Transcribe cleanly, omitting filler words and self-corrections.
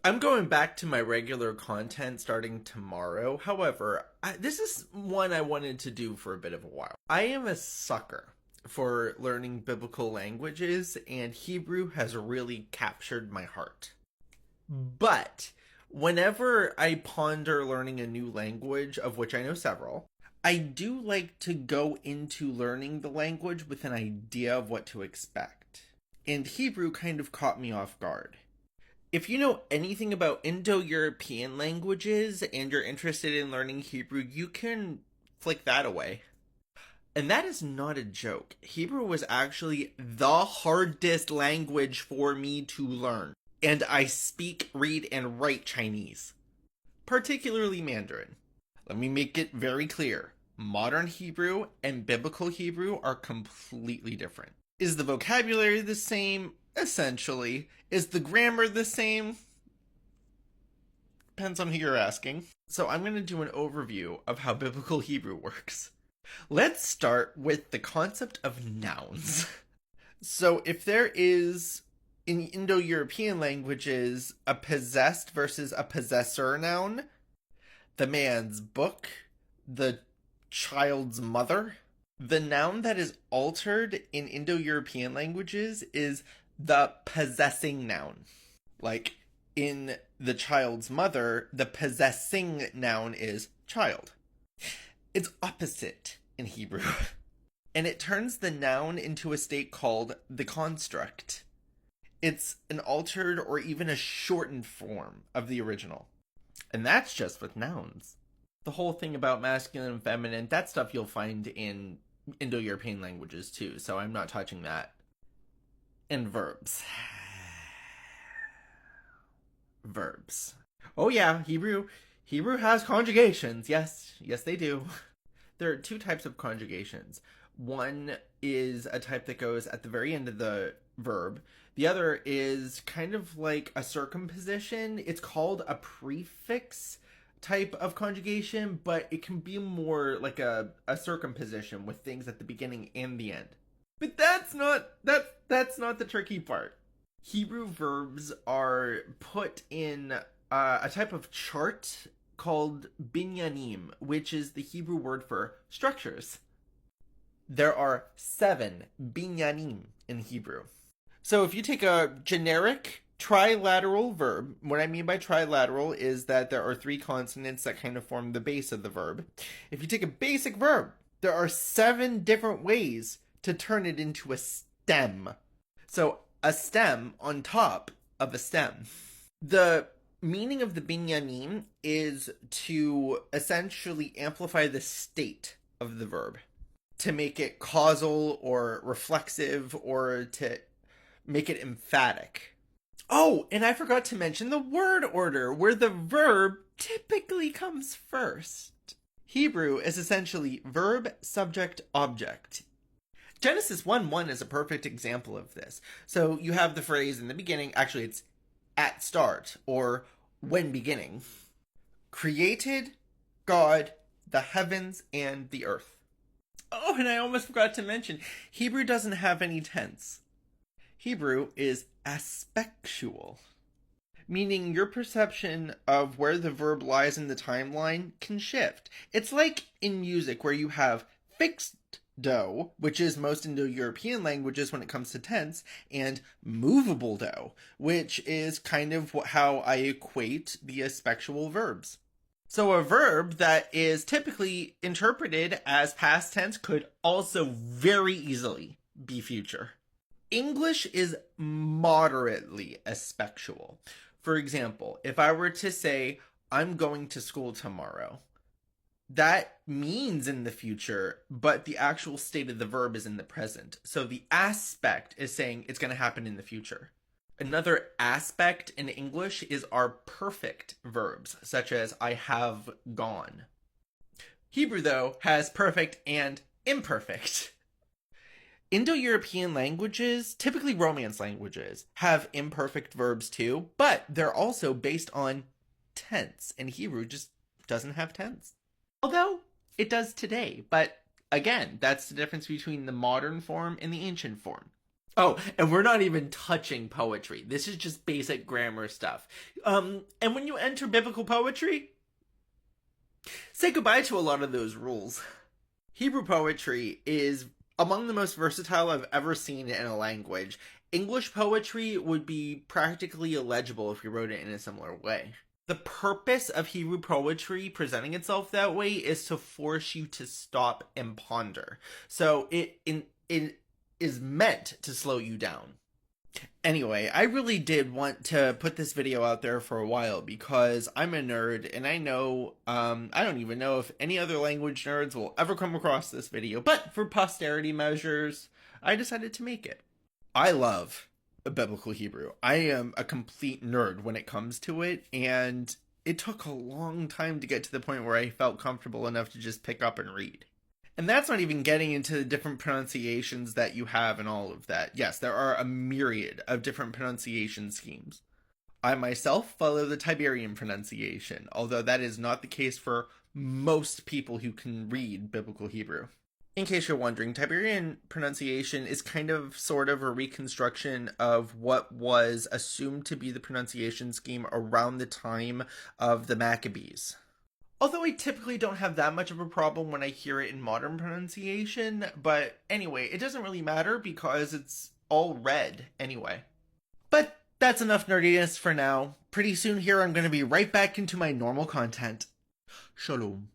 I'm going back to my regular content starting tomorrow. However, this is one I wanted to do for a bit of a while. I am a sucker for learning biblical languages, and Hebrew has really captured my heart. But whenever I ponder learning a new language, of which I know several, I do like to go into learning the language with an idea of what to expect. And Hebrew kind of caught me off guard. If you know anything about Indo-European languages and you're interested in learning Hebrew, you can flick that away. And that is not a joke. Hebrew was actually the hardest language for me to learn. And I speak, read, and write Chinese, particularly Mandarin. Let me make it very clear. Modern Hebrew and biblical Hebrew are completely different. Is the vocabulary the same? Essentially. Is the grammar the same? Depends on who you're asking. So I'm going to do an overview of how biblical Hebrew works. Let's start with the concept of nouns. So if there is, in Indo-European languages, a possessed versus a possessor noun, the man's book, the child's mother, the noun that is altered in Indo-European languages is the possessing noun. Like, in the child's mother, the possessing noun is child. It's opposite in Hebrew. And it turns the noun into a state called the construct. It's an altered or even a shortened form of the original. And that's just with nouns. The whole thing about masculine and feminine, that stuff you'll find in Indo-European languages too, so I'm not touching that. And verbs. Verbs. Oh yeah, Hebrew has conjugations. Yes, they do. There are two types of conjugations. One is a type that goes at the very end of the verb. The other is kind of like a circumposition. It's called a prefix type of conjugation, but it can be more like a circumposition with things at the beginning and the end. But that's not the tricky part. Hebrew verbs are put in a type of chart called binyanim, which is the Hebrew word for structures. There are 7 binyanim in Hebrew. So if you take a generic trilateral verb, what I mean by trilateral is that there are 3 consonants that kind of form the base of the verb. If you take a basic verb, there are 7 different ways to turn it into a stem. So a stem on top of a stem. The meaning of the binyanim is to essentially amplify the state of the verb, to make it causal or reflexive, or to make it emphatic. Oh, and I forgot to mention the word order, where the verb typically comes first. Hebrew is essentially verb, subject, object. Genesis 1:1 is a perfect example of this. So you have the phrase in the beginning, actually it's at start, or when beginning. Created God the heavens and the earth. Oh, and I almost forgot to mention, Hebrew doesn't have any tense. Hebrew is aspectual, meaning your perception of where the verb lies in the timeline can shift. It's like in music where you have fixed do, which is most Indo-European languages when it comes to tense, and movable do, which is kind of how I equate the aspectual verbs. So a verb that is typically interpreted as past tense could also very easily be future. English is moderately aspectual. For example, if I were to say, I'm going to school tomorrow, that means in the future, but the actual state of the verb is in the present. So the aspect is saying it's going to happen in the future. Another aspect in English is our perfect verbs, such as I have gone. Hebrew, though, has perfect and imperfect. Indo-European languages, typically Romance languages, have imperfect verbs too, but they're also based on tense, and Hebrew just doesn't have tense. Although it does today, but again, that's the difference between the modern form and the ancient form. Oh, and we're not even touching poetry. This is just basic grammar stuff. And when you enter biblical poetry, say goodbye to a lot of those rules. Hebrew poetry is among the most versatile I've ever seen in a language. English poetry would be practically illegible if you wrote it in a similar way. The purpose of Hebrew poetry presenting itself that way is to force you to stop and ponder. So it is meant to slow you down. Anyway, I really did want to put this video out there for a while because I'm a nerd and I know, I don't even know if any other language nerds will ever come across this video, but for posterity measures, I decided to make it. I love Biblical Hebrew. I am a complete nerd when it comes to it, and it took a long time to get to the point where I felt comfortable enough to just pick up and read. And that's not even getting into the different pronunciations that you have and all of that. Yes, there are a myriad of different pronunciation schemes. I myself follow the Tiberian pronunciation, although that is not the case for most people who can read Biblical Hebrew. In case you're wondering, Tiberian pronunciation is kind of sort of a reconstruction of what was assumed to be the pronunciation scheme around the time of the Maccabees. Although I typically don't have that much of a problem when I hear it in modern pronunciation, but anyway, it doesn't really matter because it's all read anyway. But that's enough nerdiness for now. Pretty soon here I'm going to be right back into my normal content. Shalom.